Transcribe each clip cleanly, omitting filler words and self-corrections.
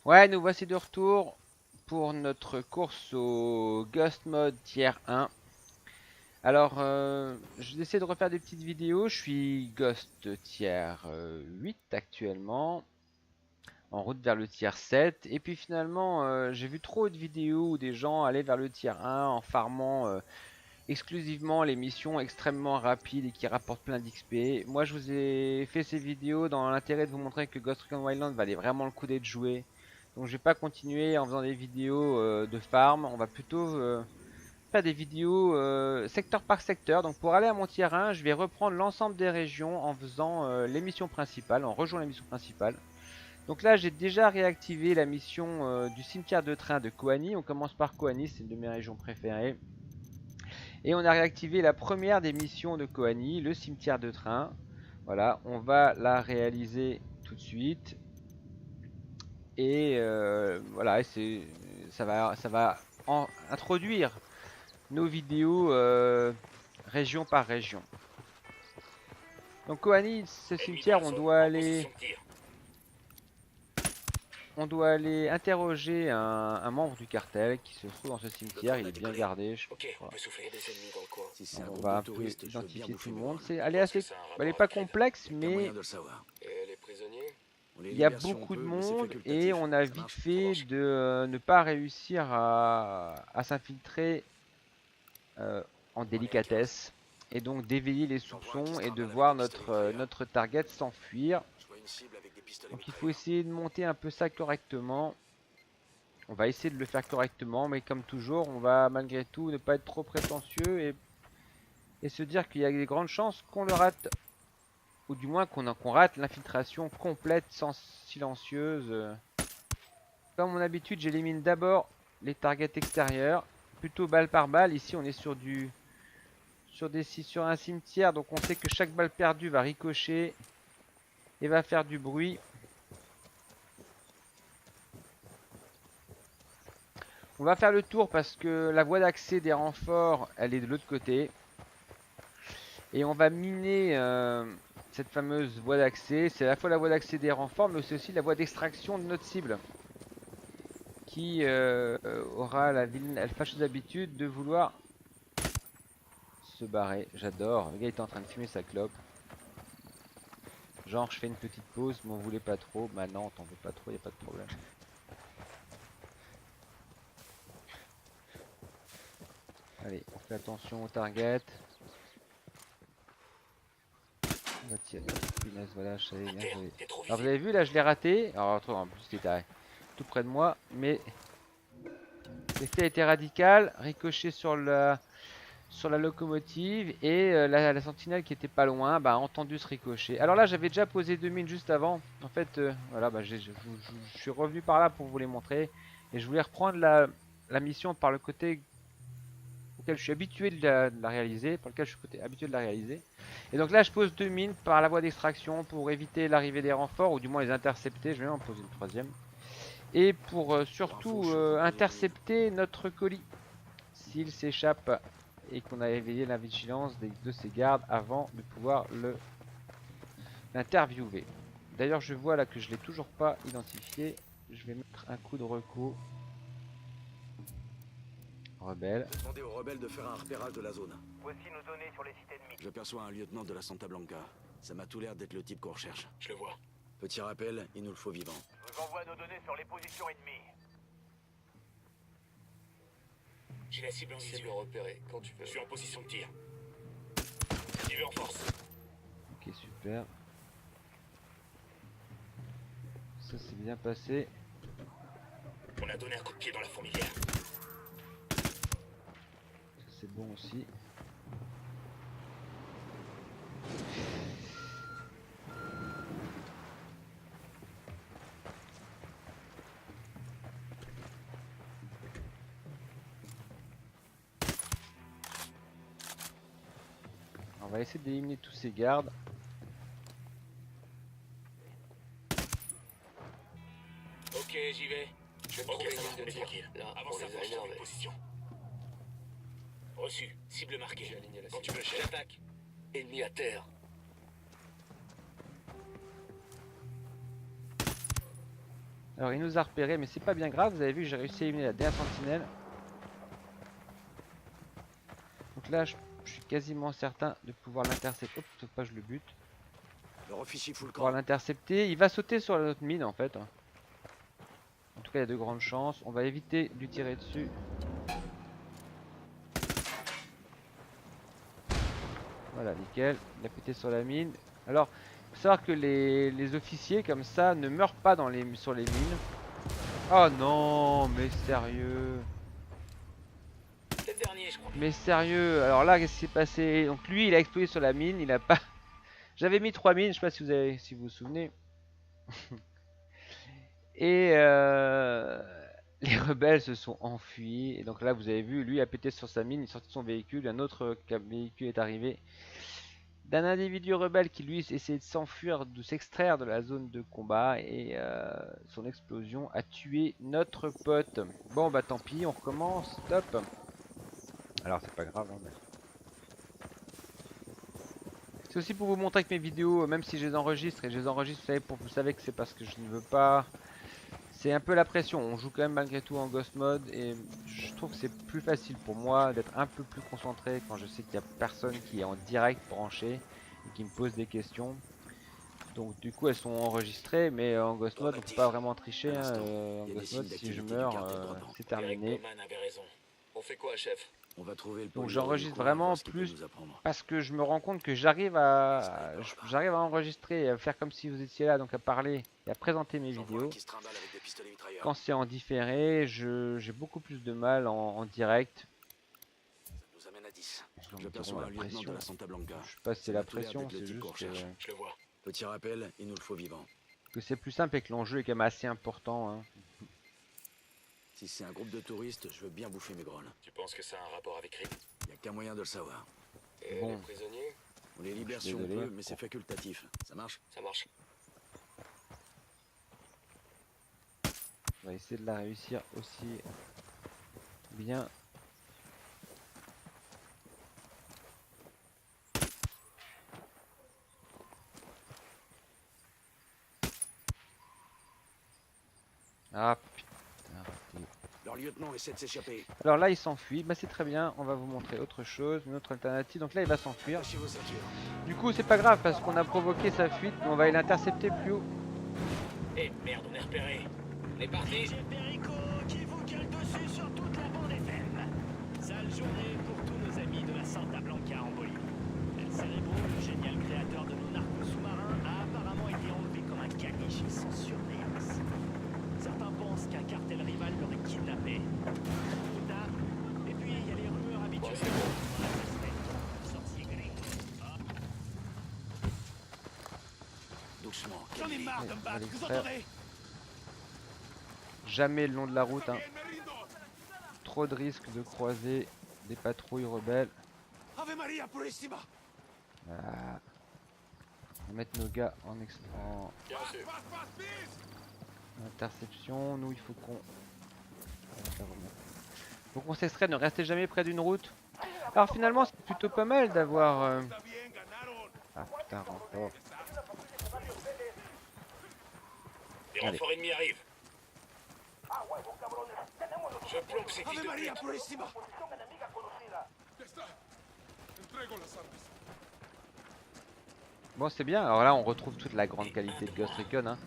Ouais, nous voici de retour pour notre course au Ghost Mode tier 1. Alors, je vais essayer de refaire des petites vidéos. Je suis Ghost tier 8 actuellement, en route vers le tier 7. Et puis finalement, j'ai vu trop de vidéos où des gens allaient vers le tier 1 en farmant exclusivement les missions extrêmement rapides et qui rapportent plein d'XP. Moi, je vous ai fait ces vidéos dans l'intérêt de vous montrer que Ghost Recon Wildlands valait vraiment le coup d'être joué. Donc je vais pas continuer en faisant des vidéos de farm, on va plutôt faire des vidéos secteur par secteur. Donc pour aller à mon tier 1, je vais reprendre l'ensemble des régions en faisant les missions principales, en rejoignant la mission principale. Donc là j'ai déjà réactivé la mission du cimetière de train de Koani. On commence par Koani, c'est une de mes régions préférées. Et on a réactivé la première des missions de Koani, le cimetière de train. Voilà, on va la réaliser tout de suite. Et voilà, ça va introduire nos vidéos région par région. Donc Koani, ce Ennemi dans cimetière, la zone, en position de tir. on doit aller interroger un membre du cartel qui se trouve dans ce Le cimetière. drone Il a est bien décollé. gardé, je Ok, on crois. peut souffler. Il y a des ennemis dans le coin. Si c'est Donc un on groupe va de un peu touristes, je veux bien identifier tout bouffer le mes monde. vols. Elle Tu est penses que assez, c'est un elle est rapport pas avec l'aide? complexe, Y a qu'un moyen mais de le savoir. Et les prisonniers? On les il y a libère si on beaucoup de peut, mais c'est monde et facultatif. on a Ça vite marche? Ça fait marche. de ne pas réussir à s'infiltrer euh, en On est à 15. délicatesse et donc d'éveiller les J'en vois un qui soupçons se et de trimballe avec voir un pistolet mitrailleur. notre target s'enfuir. Je vois une cible avec des pistolets Donc il faut mitrailleurs. essayer de monter un peu ça correctement. On va essayer de le faire correctement, mais comme toujours, on va malgré tout ne pas être trop prétentieux et se dire qu'il y a des grandes chances qu'on le rate, ou du moins qu'on rate l'infiltration complète, sans silencieuse. Comme mon habitude, j'élimine d'abord les targets extérieurs, plutôt balle par balle. Ici, on est sur un cimetière, donc on sait que chaque balle perdue va ricocher et va faire du bruit. On va faire le tour parce que la voie d'accès des renforts, elle est de l'autre côté. Et on va miner cette fameuse voie d'accès. C'est à la fois la voie d'accès des renforts, mais c'est aussi la voie d'extraction de notre cible. Qui aura la fâcheuse habitude de vouloir se barrer. J'adore. Le gars est en train de fumer sa clope. Genre, je fais une petite pause, m'en voulez pas trop. Bah non, t'en veux pas trop, y a pas de problème. Allez, on fait attention au target. On va tirer. Punaise, voilà, je savais À bien. terre, t'es trop Alors vous visible. avez vu, là je l'ai raté. Alors en plus c'était tout près de moi, mais l'effet a été radical. Ricochet sur la locomotive et la sentinelle qui était pas loin bah, a entendu ce ricochet. Alors là j'avais déjà posé 2 mines juste avant. En fait, voilà, bah, je suis revenu par là pour vous les montrer. Et je voulais reprendre la mission par le côté auquel je suis habitué de la réaliser, par lequel je suis habitué de la réaliser. Et donc là, je pose 2 mines par la voie d'extraction pour éviter l'arrivée des renforts, ou du moins les intercepter. Je vais en poser une troisième. Et pour Pour info, surtout je suis en train de poser 2 000. intercepter notre colis s'il s'échappe et qu'on a éveillé la vigilance de ses gardes avant de pouvoir l'interviewer. D'ailleurs, je vois là que je l'ai toujours pas identifié. Je vais mettre un coup de reco. Rebelle. Demandez aux rebelles de faire un repérage de la zone. Voici nos données sur les sites ennemis. J'aperçois un lieutenant de la Santa Blanca. Ça m'a tout l'air d'être le type qu'on recherche. Je le vois. Petit rappel, il nous le faut vivant. Je vous envoie nos données sur les positions ennemies. J'ai la cible en Cible visu. repérée, quand tu veux. Je suis en position de tir. J'y vais en force. Ok, super. Ça s'est bien passé. On a donné un coup de pied dans la fourmilière. Ça c'est bon aussi. On va essayer d'éliminer tous ces gardes. Ok, j'y vais. Je vais te Ok, trouver ça une va, ligne de on est tir. tranquille. Là, Avant pour ça, les faut que je trouve énerver. une position. Reçu. Cible marquée. J'ai aligné la Quand cible. tu veux, j'attaque. Ennemi à terre. Alors il nous a repéré, mais c'est pas bien grave, vous avez vu que j'ai réussi à éliminer la dernière sentinelle. Donc là je suis quasiment certain de pouvoir l'intercepter. Hop, faut pas que je le bute. Leur officier full Pouvoir camp. l'intercepter. Il va sauter sur notre mine en fait. En tout cas il y a de grandes chances. On va éviter de lui tirer dessus. Voilà, nickel. Il a pété sur la mine. Alors, il faut savoir que les officiers comme ça ne meurent pas sur les mines. Oh non, mais sérieux. C'est le dernier, je crois. Mais sérieux. Alors là, qu'est-ce qui s'est passé? Donc lui, il a explosé sur la mine. Il a pas. J'avais mis 3 mines. Je sais pas si vous vous souvenez. Et les rebelles se sont enfuis. Et donc là, vous avez vu, lui a pété sur sa mine. Il est sorti de son véhicule. Un autre véhicule est arrivé. D'un individu rebelle qui lui essayait de s'enfuir, de s'extraire de la zone de combat et son explosion a tué notre pote. Bon bah tant pis, on recommence, top. Alors c'est pas grave, hein, mais... C'est aussi pour vous montrer que mes vidéos, même si je les enregistre, et je les enregistre, vous savez que c'est parce que je ne veux pas... C'est un peu la pression, on joue quand même malgré tout en Ghost Mode et je trouve que c'est plus facile pour moi d'être un peu plus concentré quand je sais qu'il n'y a personne qui est en direct branché et qui me pose des questions. Donc du coup elles sont enregistrées mais en Ghost Mode on peut pas vraiment tricher, hein. En Il y a des Ghost Mode signes si je d'activité du meurs cartel Dropan. c'est Eric terminé. Bowman avait raison. On fait quoi, chef? On va trouver le Donc pollueur du j'enregistre coin et vraiment voir ce qu'il peut plus nous apprendre. parce que je me rends compte que j'arrive à enregistrer, à faire comme si vous étiez là, donc à parler et à présenter mes J'en vois un vidéos. qui se trimballe avec des pistolets mitrailleurs. Quand c'est en différé, j'ai beaucoup plus de mal en direct. Ça nous amène à 10. Je Je me dis, perçois bon, un la lieutenant de pression. la Santa Blanca. Je sais pas si c'est Ça la m'a tout l'air pression, d'être le c'est type qu'on juste recherche. Je le vois. Petit rappel, il nous le faut vivant. que c'est plus simple et que l'enjeu est quand même assez important, hein. Si c'est un groupe de touristes, je veux bien bouffer mes grolles. Tu penses que ça a un rapport avec Rick? Y a qu'un moyen de le savoir. Et Bon. les prisonniers? On les libère Je suis si on désolé. peut, mais c'est facultatif. Ça marche? Ça marche. On va essayer de la réussir aussi bien. Ah putain, raté. Leur lieutenant essaie de s'échapper. Alors là il s'enfuit, bah c'est très bien, on va vous montrer autre chose, une autre alternative. Donc là il va s'enfuir. Attachez vos ceintures. Du coup c'est pas grave parce qu'on a provoqué sa fuite, mais on va l'intercepter plus haut. Eh merde, on est repéré. On est parti? J'ai Perico qui vous gueule dessus sur toute la bande FM. Sale journée pour tous nos amis de la Santa Blanca en Bolivie. El Cerebro, le génial créateur de nos narcos sous-marins, a apparemment été enlevé comme un caniche sans surveillance. Certains pensent qu'un cartel rival l'aurait kidnappé. Ou tard. Et puis il y a les rumeurs habituelles. c'est bon. Sorcier gris. Doucement. J'en ai calmez. marre de me battre, Allez, vous frère. entendez? Jamais le long de la route, hein. Trop de risques de croiser des patrouilles rebelles. Ave Maria Purissima. Voilà. On va mettre nos gars en Bien sûr. interception. Nous il faut qu'on... Donc on s'extrait, ne restez jamais près d'une route. Alors finalement c'est plutôt pas mal d'avoir... Ah putain, renfort. Les Allez. renforts ennemis arrivent. Je plombe ces fils Ave de Maria pute. Purissima. Bon c'est bien, alors là on retrouve toute la grande qualité de Ghost Recon, hein.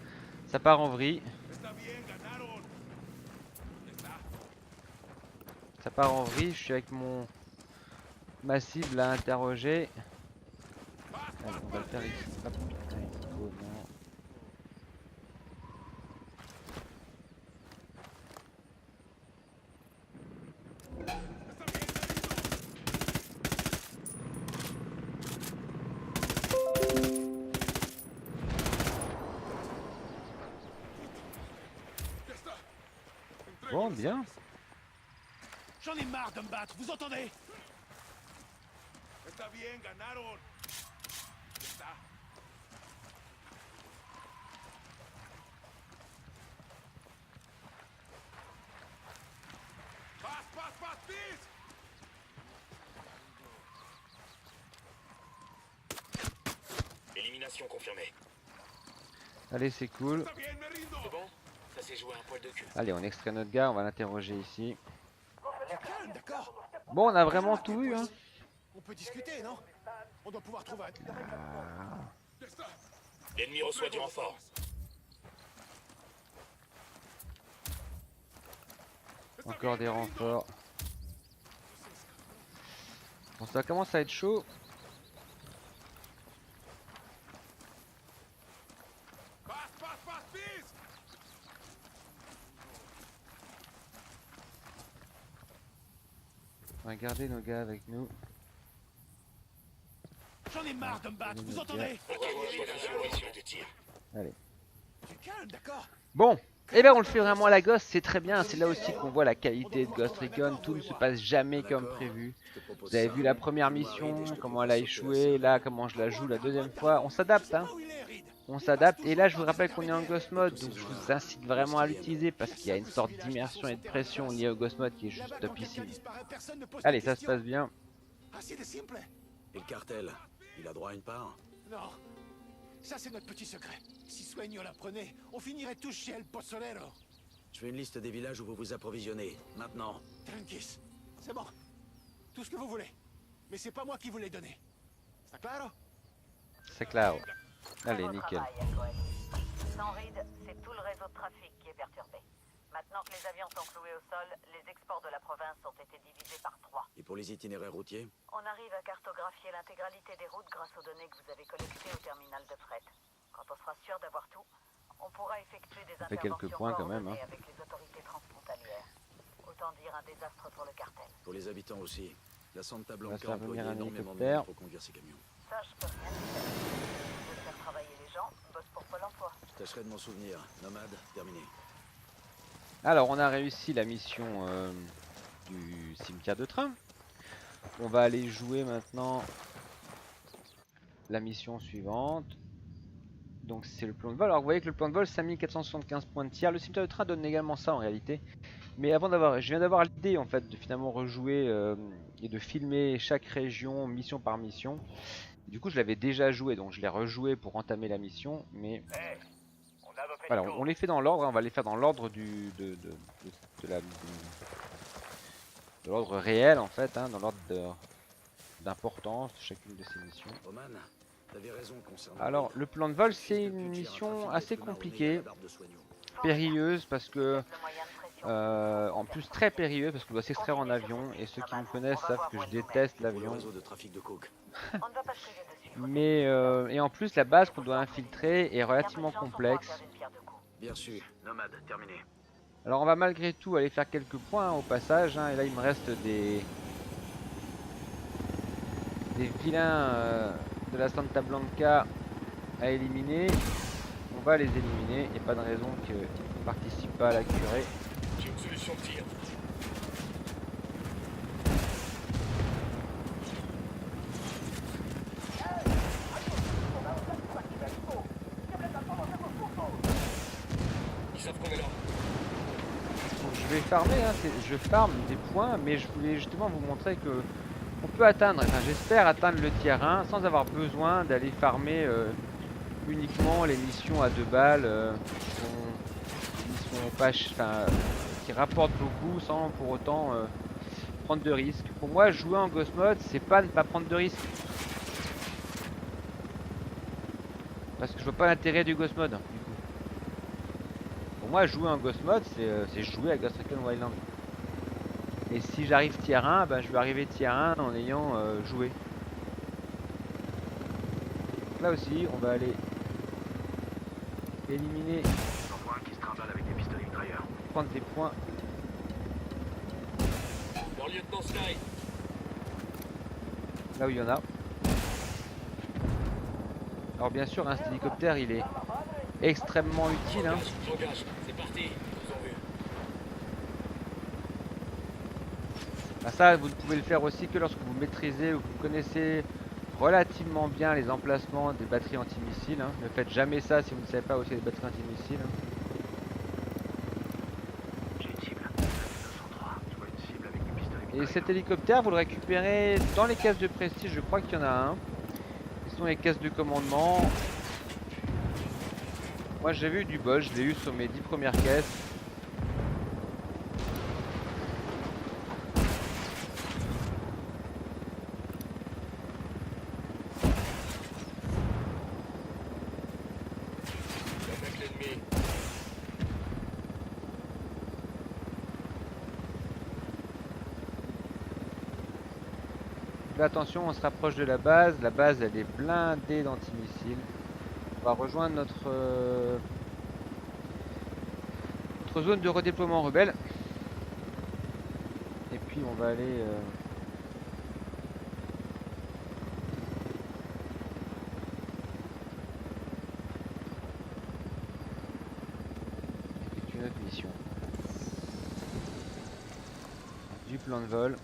Ça part en vrille. Ça part en vrille, je suis avec ma cible à interroger. Allez, on va le faire ici. Hop, putain, comment... Bon, bien. J'en ai marre de me battre, vous entendez? Élimination confirmée. Allez, c'est cool. C'est bon? Ça s'est joué un poil de cul. Allez, on extrait notre gars, on va l'interroger ici. Calme, d'accord. Bon, on a vraiment tout eu, hein. On peut discuter, non? On doit pouvoir trouver un... L'ennemi reçoit du renfort. Encore des renforts. Bon, ça commence à être chaud. On va garder nos gars avec nous. J'en ai marre de me battre, vous entendez? De tir. Allez. Tu calmes, d'accord. Bon, et ben on le fait vraiment à la Ghost, c'est très bien. C'est là aussi qu'on voit la qualité de Ghost Recon. Tout ne se passe jamais comme prévu. Vous avez vu la première mission, comment elle a échoué. Là, comment je la joue la deuxième fois. On s'adapte, hein. Où il est, Reed? On s'adapte. Et là, je vous rappelle qu'on est en Ghost Mode. Donc, je vous incite vraiment à l'utiliser parce qu'il y a une sorte d'immersion et de pression liée au Ghost Mode qui est juste La topissime. Blanca disparaît, personne ne pose de Allez, ça se questions. passe bien. Assez de simple. Et le cartel, il a droit à une part? Non. Ça, c'est notre petit secret. Si Sueño l'apprenait, on finirait tous chez El Pozzolero. Je fais une liste des villages où vous vous approvisionnez. Maintenant. Tranquis. C'est bon. Tout ce que vous voulez. Mais c'est pas moi qui vous l'ai donné. C'est clair? C'est clair. Très Allez, beau nickel. travail, Alcoen. Sans Reed, c'est tout le réseau de trafic qui est perturbé. Maintenant que les avions sont cloués au sol, les exports de la province ont été divisés par 3. Et pour les itinéraires routiers? On arrive à cartographier l'intégralité des routes grâce aux données que vous avez collectées au terminal de fret. Quand on sera sûr d'avoir tout, on pourra effectuer des Ça fait quelques interventions points quand même, coordonnées hein. avec les autorités transfrontalières. Autant dire un désastre pour le cartel. Pour les habitants aussi. La Santa va Blanca faire employait venir un énormément de hélicoptère. monde pour conduire ces camions. Ça, je peux rien y faire. Je veux faire travailler les gens, bosse pour Pôle emploi. Je tâcherai de m'en souvenir. Nomade, terminé. Alors, on a réussi la mission du cimetière de train. On va aller jouer maintenant la mission suivante. Donc c'est le plan de vol. Alors vous voyez que le plan de vol, 5475 points de tir. Le cimetière de train donne également ça en réalité. Mais avant d'avoir, je viens d'avoir l'idée en fait de finalement rejouer et de filmer chaque région mission par mission. Du coup je l'avais déjà joué, donc je l'ai rejoué pour entamer la mission. Mais On a vos voilà, pénicos. on les fait dans l'ordre. On va les faire dans l'ordre de l'ordre réel en fait, hein, dans l'ordre d'importance de chacune de ces missions. Oman, t'avais raison concernant... Alors le plan de vol c'est une mission assez compliquée, périlleuse parce que Le moyen de pression. en plus très périlleuse parce qu'on doit s'extraire en avion et ceux qui me connaissent savent que je déteste Pour le l'avion. réseau de trafic de coke. On ne va pas se priver de suivre. Mais et en plus la base qu'on doit infiltrer est relativement complexe. Bien sûr. Nomade, terminé. Alors on va malgré tout aller faire quelques points hein, au passage hein, et là il me reste des vilains de la Santa Blanca à éliminer. On va les éliminer et pas de raison qu'ils ne participent pas à la curée. J'ai une solution de tir. Ils savent qu'on est là. Donc, je vais farmer, hein, je farme des points, mais je voulais justement vous montrer que on peut atteindre, enfin j'espère atteindre le tier 1 sans avoir besoin d'aller farmer uniquement les missions à 2 balles qui sont pas qui rapportent beaucoup sans pour autant prendre de risques. Pour moi jouer en Ghost Mode c'est pas ne pas prendre de risques. Parce que je vois pas l'intérêt du Ghost Mode du coup. Pour moi jouer en Ghost Mode c'est jouer à Ghost Recon Wildlands. Et si j'arrive tier 1, ben je vais arriver tier 1 en ayant joué. Donc là aussi, on va aller éliminer, J'en vois un qui se trimballe avec des pistolets mitrailleurs. prendre des points. Leur lieutenant Sky. Là où il y en a. Alors bien sûr, hein, cet hélicoptère, il est extrêmement utile. Hein. J'engage. C'est parti. Ils nous ont vus. Bah ça, vous ne pouvez le faire aussi que lorsque vous maîtrisez ou que vous connaissez relativement bien les emplacements des batteries antimissiles. Hein. Ne faites jamais ça si vous ne savez pas où c'est les batteries antimissiles. J'ai une cible. 203. Je vois une cible avec des pistolets Et mitrailleurs. cet hélicoptère, vous le récupérez dans les caisses de prestige, je crois qu'il y en a un. Ce sont les caisses de commandement. Moi j'avais eu du bol, je l'ai eu sur mes 10 premières caisses. Avec l'ennemi. Là, attention, on se rapproche de la base. La base elle est blindée d'antimissiles. On va rejoindre notre zone de redéploiement rebelle. Et puis on va aller effectuer notre mission. Du plan de vol.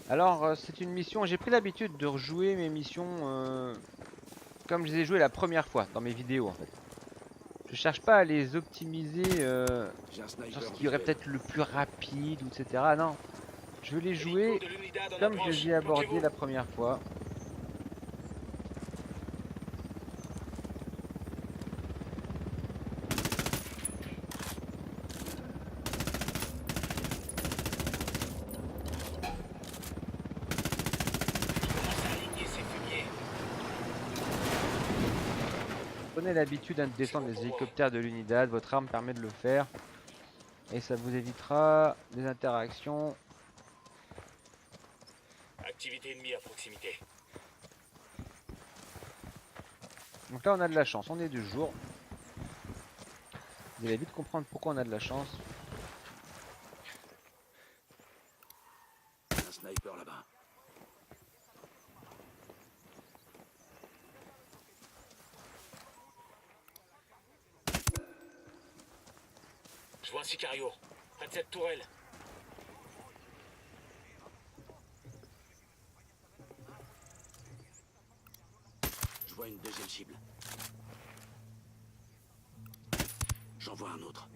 Alors c'est une mission, j'ai pris l'habitude de rejouer mes missions comme je les ai jouées la première fois dans mes vidéos en fait. Je cherche pas à les optimiser J'ai un sur sniper ce qui aurait visuel. peut-être le plus rapide ou etc. Non, je veux les Hélico jouer de l'unidad en comme je approche. les ai abordés Bloquez-vous. la première fois. Commence à aligner ses fumiers. Prenez l'habitude de descendre les hélicoptères de l'unidad, votre arme permet de le faire. Et ça vous évitera des interactions. Activité ennemie à proximité. Donc là on a de la chance, on est de jour. Vous allez vite comprendre pourquoi on a de la chance. Un sniper là-bas. Je vois un sicario. Près de cette tourelle. Je vois une deuxième cible. J'en vois un autre.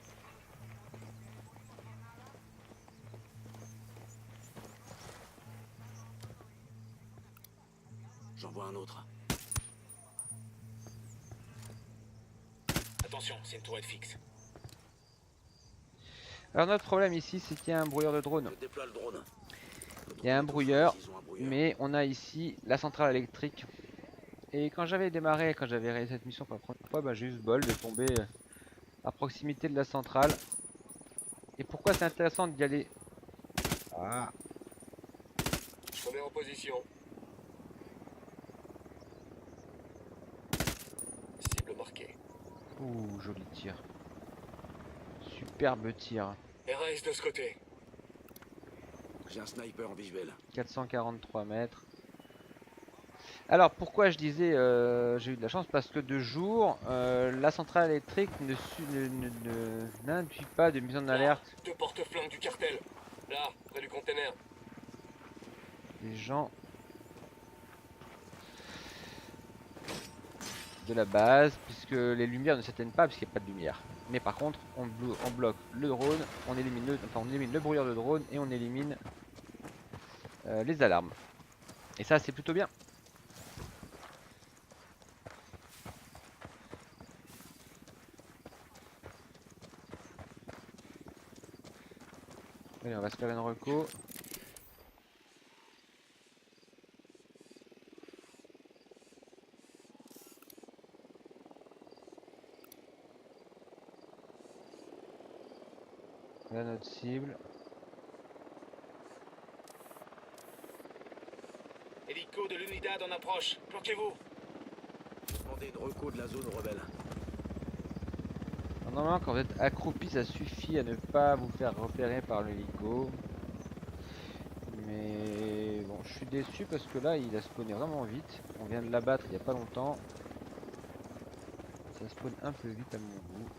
J'en vois un autre. Attention, c'est une tourelle fixe. Alors notre problème ici c'est qu'il y a un brouilleur de drone. Je déploie le drone. Il y a un Le drone est brouilleur, aux ils ont un brouilleur. mais on a ici la centrale électrique. Et quand j'avais démarré, quand j'avais réalisé cette mission pour la première fois, bah, j'ai eu ce bol de tomber à proximité de la centrale. Et pourquoi c'est intéressant d'y aller? Ah, Je me mets en position. Cible marquée. ouh, joli tir. Superbe tir. RAS de ce côté. J'ai un sniper en visuel. 443 mètres. Alors pourquoi je disais j'ai eu de la chance? Parce que de jour, la centrale électrique n'induit pas de mise en alerte Deux porte-flingues du cartel. Là, près du container. des gens de la base, puisque les lumières ne s'éteignent pas puisqu'il n'y a pas de lumière. Mais par contre, on bloque le drone, on élimine le brouilleur de drone et on élimine les alarmes. Et ça c'est plutôt bien. Allez, on va se faire une reco. Là notre cible. Hélico de l'unidad en approche. Planquez-vous. Demandez une reco de la zone rebelle. Normalement quand vous êtes accroupi ça suffit à ne pas vous faire repérer par l'hélico. Mais bon je suis déçu parce que là il a spawné vraiment vite. On vient de l'abattre il n'y a pas longtemps. Ça spawn un peu vite à mon goût.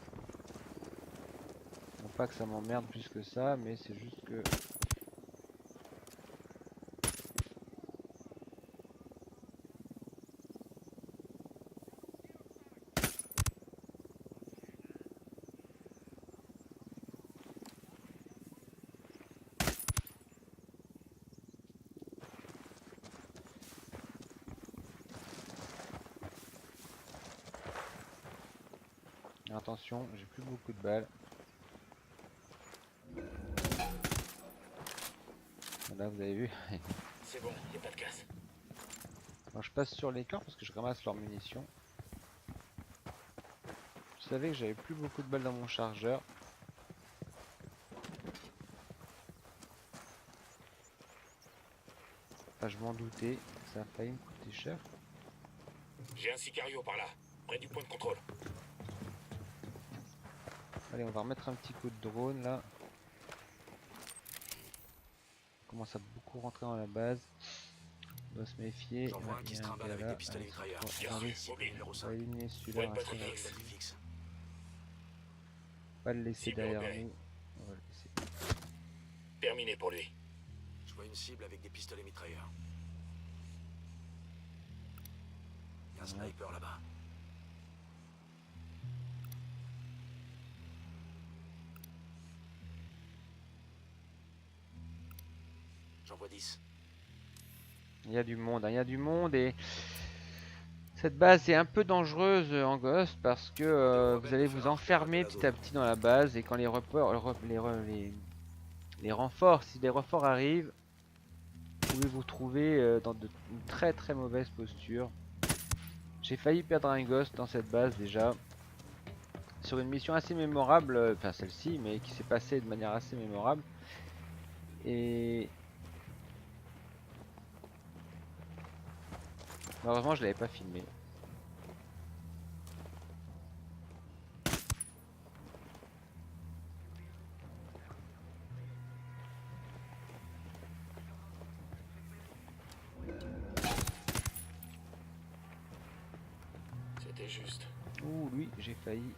Non pas que ça m'emmerde plus que ça, mais c'est juste que... Attention, j'ai plus beaucoup de balles. Voilà, vous avez vu. C'est bon, y a pas de casse. Alors, je passe sur les corps parce que je ramasse leurs munitions. Je savais que j'avais plus beaucoup de balles dans mon chargeur. Enfin, je m'en doutais, ça a failli me coûter cher. J'ai un Sicario par là, près du point de contrôle. Allez, on va remettre un petit coup de drone là. On commence à beaucoup rentrer dans la base. On doit se méfier. J'en vois un Il qui y se a trimballe gars avec là. des pistolets Allez, mitrailleurs. on va Mobile. Numéro on va 5. éliminer Ouais, celui-là. pas de rassurez-vous. fixe. Batterie fixe. Pas le laisser Cible derrière repérée. nous. On va le laisser. Terminé pour lui. Je vois une cible avec des pistolets mitrailleurs. Il y a un sniper là-bas. J'en vois 10. Il y a du monde, hein, il y a du monde et cette base est un peu dangereuse en Ghost parce que vous allez vous enfermer petit à petit dans la base et quand les renforts, si les renforts arrivent, vous pouvez vous trouver dans une très très mauvaise posture. J'ai failli perdre un Ghost dans cette base déjà sur une mission assez mémorable, enfin celle-ci, mais qui s'est passée de manière assez mémorable et malheureusement je l'avais pas filmé. C'était juste. Ouh, lui, j'ai failli.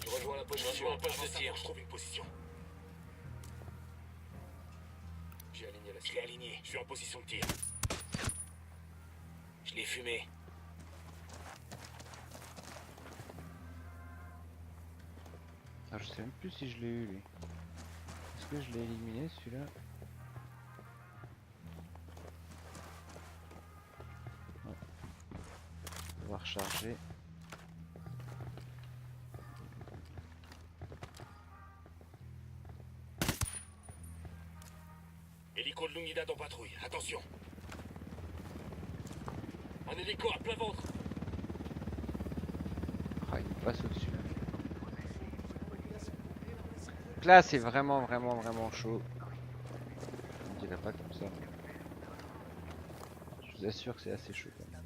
Je rejoins la position. Un poste de tir. Je trouve une position. J'ai aligné la cible. Je l'ai aligné. Je suis en position de tir. Je l'ai fumé. Ah, je sais même plus si je l'ai eu lui. Est-ce que je l'ai éliminé celui-là? Non. On va recharger. Hélico de l'unidad en patrouille. Attention. Un hélico à plein ventre. Ah, il me passe au-dessus là. Donc là, c'est vraiment chaud. Je ne dirais pas comme ça. Je vous assure que c'est assez chaud quand même.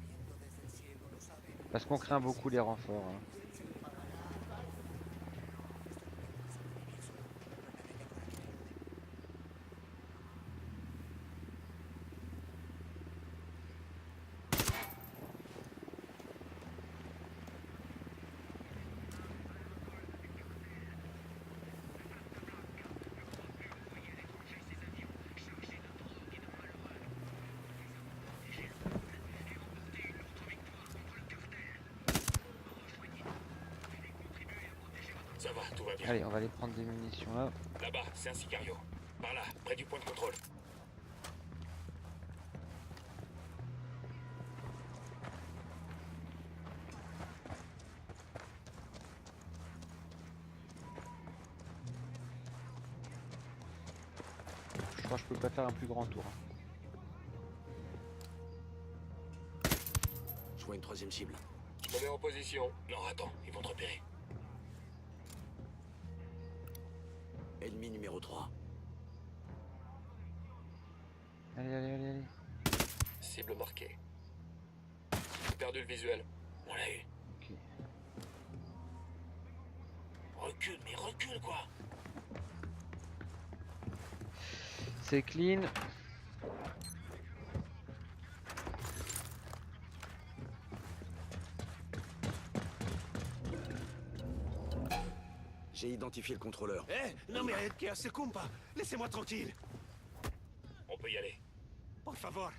Parce qu'on craint beaucoup les renforts. Hein. Ça va, tout va bien. Allez, on va aller prendre des munitions là. Là-bas, c'est un Sicario. Par là, près du point de contrôle. Je crois que je peux pas faire un plus grand tour. Hein. Je vois une troisième cible. Je me mets en position. Non, attends, ils vont te repérer. Ennemi numéro 3. Allez. Cible marquée. J'ai perdu le visuel. On l'a eu. Ok. Recule, mais recule quoi. C'est clean. J'ai identifié le contrôleur. Eh, non mais que hace compa. Laissez-moi tranquille. On peut y aller. Por favor.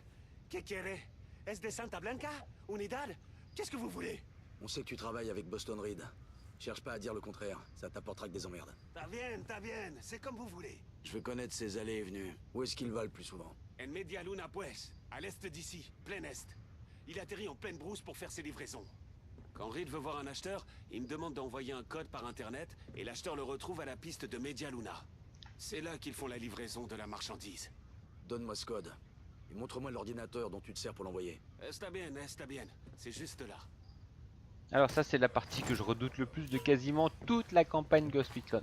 ¿Qué quiere? ¿Es de Santa Blanca? Unidad? Qu'est-ce que vous voulez? On sait que tu travailles avec Boston Reed. Cherche pas à dire le contraire, ça t'apportera que des emmerdes. Está bien, c'est comme vous voulez. Je veux connaître ses allées et venues. Où est-ce qu'il va le plus souvent? En Media Luna Pues, à l'est d'ici, plein est. Il atterrit en pleine brousse pour faire ses livraisons. Quand Reed veut voir un acheteur, il me demande d'envoyer un code par internet et l'acheteur le retrouve à la piste de Media Luna. C'est là qu'ils font la livraison de la marchandise. Donne-moi ce code. Et montre-moi l'ordinateur dont tu te sers pour l'envoyer. Está bien, c'est juste là. Alors ça c'est la partie que je redoute le plus de quasiment toute la campagne Ghost Recon.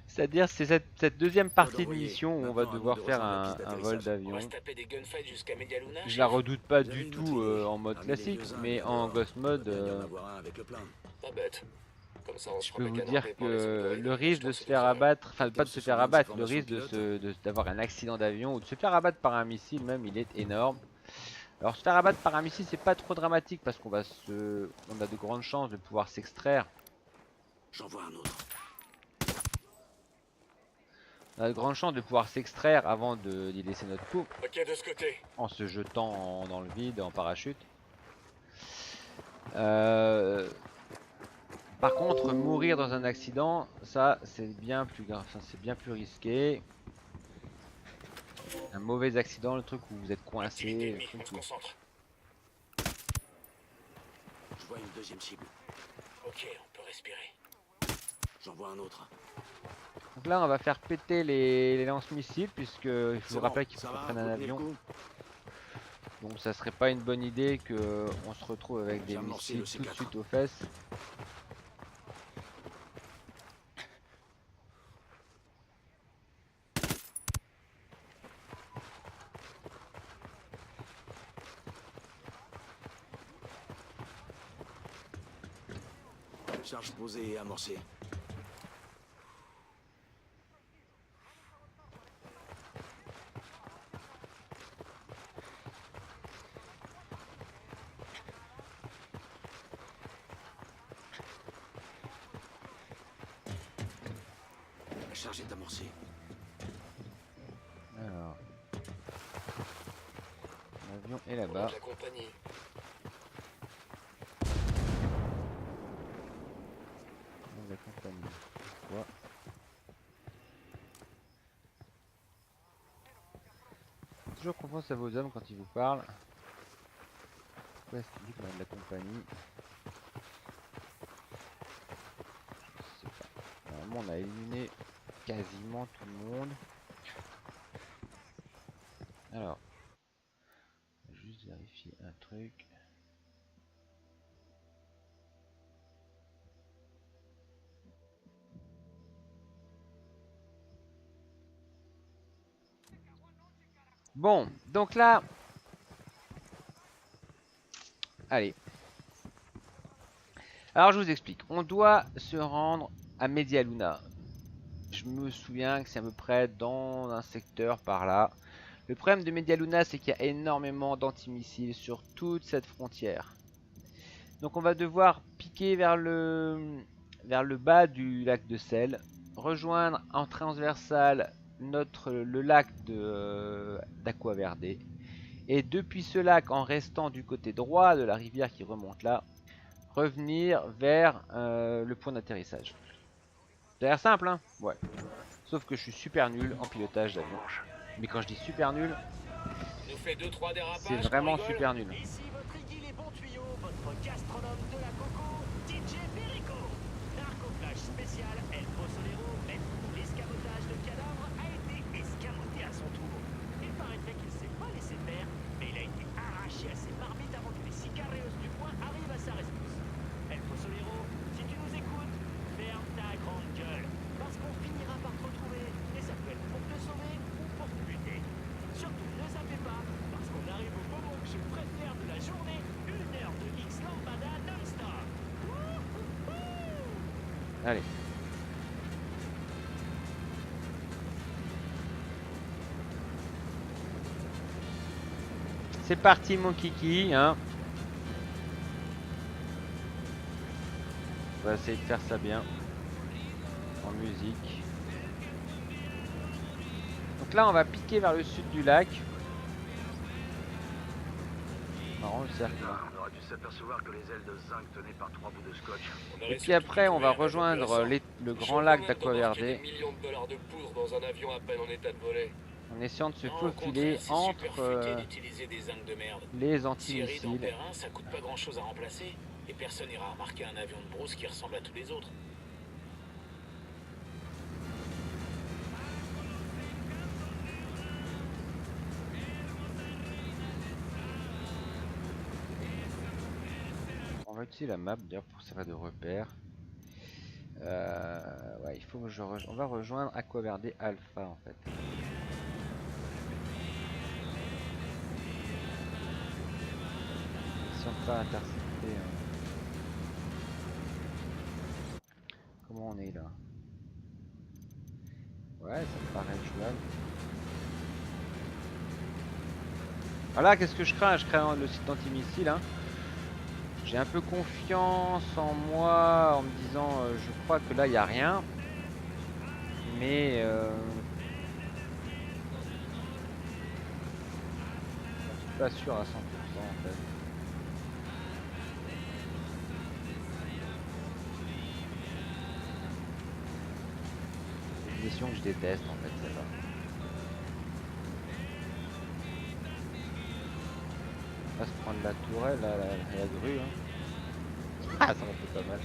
C'est-à-dire c'est cette deuxième partie de mission où on va devoir faire un vol On d'avion. va se taper des gunfights jusqu'à Media Luna. Je la redoute pas Vous du avez une tout autre idée? en mode Parmi les classique, vieux mais uns, en d'accord. Ghost mode, Peut-être bien d'en avoir un avec le plein. Pas bête. Comme ça, on se je fera peux vous canarder dire par les que androïdes. le risque Je de t'en se sais faire tout ça. abattre, enfin Quelqu'un pas de se se faire souvient de abattre, ses le risque formations d'avoir un accident d'avion ou de se faire abattre par un missile même, il est énorme. Alors se faire abattre par un missile c'est pas trop dramatique parce on a de grandes chances de pouvoir s'extraire. J'en vois un autre. On a de grandes chances de pouvoir s'extraire avant d'y laisser notre peau Ok, de ce côté. en se jetant dans le vide en parachute. Par contre, mourir dans un accident, ça c'est bien plus grave, enfin, c'est bien plus risqué. Un mauvais accident, le truc où vous êtes Activité coincé. ennemie, le on se truc où- concentre. Je vois une deuxième cible. Ok, on peut respirer. J'en vois un autre. Donc là, on va faire péter les lance-missiles puisque je C'est vous bon, rappelle qu'il faut ça qu'on va, prenne vous un tenez le avion. coup? Donc ça serait pas une bonne idée que on se retrouve avec des J'ai amorcé missiles le tout de C4. suite aux fesses. Charge posée et amorcée. La charge est amorcée. Alors, l'avion est On là-bas. de la compagnie. On la compagnie. Quoi? Toujours confiance à vos hommes quand ils vous parlent. Pourquoi est-ce qu'il dit qu'on a de la compagnie? Je sais pas. Normalement, on a éliminé quasiment tout le monde. Alors, je vais juste vérifier un truc. Bon, donc là, allez. Alors je vous explique. On doit se rendre à Media Luna. Je me souviens que c'est à peu près dans un secteur par là. Le problème de Media Luna, c'est qu'il y a énormément d'antimissiles sur toute cette frontière. Donc on va devoir piquer vers le bas du lac de Sel, rejoindre en transversale le lac d'Aqua Verde. Et depuis ce lac, en restant du côté droit de la rivière qui remonte là, revenir vers le point d'atterrissage. Ça a l'air simple, hein? Ouais. Sauf que je suis super nul en pilotage d'avion. Mais quand je dis super nul, Nous fait 2-3 dérapages. c'est qu'on vraiment rigole. super nul. Ici votre aiguille les bons tuyaux, votre gastronome de la coco, DJ Perico. Narcoflash spécial, El Posolero, l'escamotage de cadavre a été escamoté à son tour. Il paraîtrait qu'il s'est pas laissé faire, mais il a été arraché à ses marmites avant que les sicareos du coin arrivent à sa rescousse. El Posolero, si tu nous écoutes, ferme ta grande gueule, parce qu'on finira par te retrouver, et ça peut être pour te sauver ou pour te buter. Surtout ne zappez pas, parce qu'on arrive au moment que je préfère de la journée, 1 heure de X Lambada non-stop. Wouhouhou. Allez. C'est parti mon kiki, hein. On va essayer de faire ça bien. En musique. Donc là on va piquer vers le sud du lac. Marrant le cercle là. On aurait dû s'apercevoir que les ailes de zinc tenaient par 3 bouts de scotch. Et puis après, on va rejoindre le grand lac d'Aquaverde Des millions de dollars de poudre dans un avion à peine en état de voler. en essayant de se Au faufiler contraire, c'est entre super futé d'utiliser des zincs de merde. les Thierry dans antimissiles. Perrin, ça coûte pas grand chose à remplacer. Et personne n'ira remarquer un avion de brousse qui ressemble à tous les autres. On va utiliser la map d'ailleurs pour servir de repère. Ouais, il faut que on va rejoindre Aquaverde Alpha en fait. Si on peut intercepter. Comment on est là? Ouais, ça me paraît jouable. Voilà, qu'est-ce que je crains? Je crains le site antimissile. Hein. J'ai un peu confiance en moi en me disant je crois que là il n'y a rien. Mais je suis pas sûr à 100% en fait. C'est une mission que je déteste en fait celle-là. On va se prendre la tourelle, là, la grue. Hein. Ah, ça m'a fait pas mal.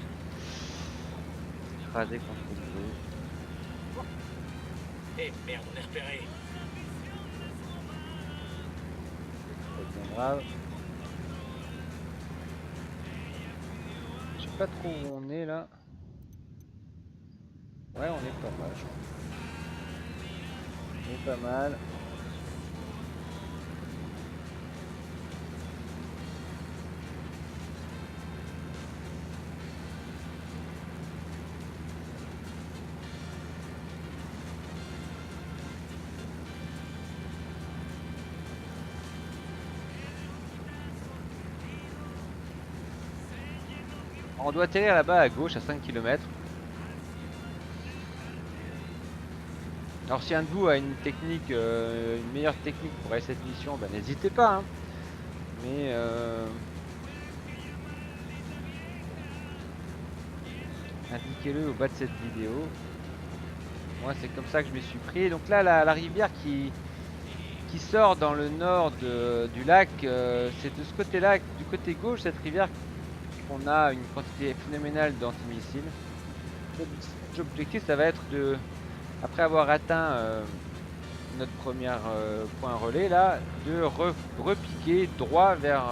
Écrasé contre une grue. Eh merde, on est repéré. C'est bien grave. Je sais pas trop où on est là. Ouais, on est pas mal, je crois. On est pas mal. On doit atterrir là-bas à gauche à 5 km. Alors si un de vous a une technique, une meilleure technique pour aller cette mission, bah, n'hésitez pas. Hein. Mais indiquez-le au bas de cette vidéo. Moi c'est comme ça que je me suis pris. Donc là la rivière qui sort dans le nord du lac, c'est de ce côté-là, du côté gauche, cette rivière qu'on a une quantité phénoménale d'antimissiles. L'objectif ça va être de, après avoir atteint notre premier point relais là, de repiquer droit vers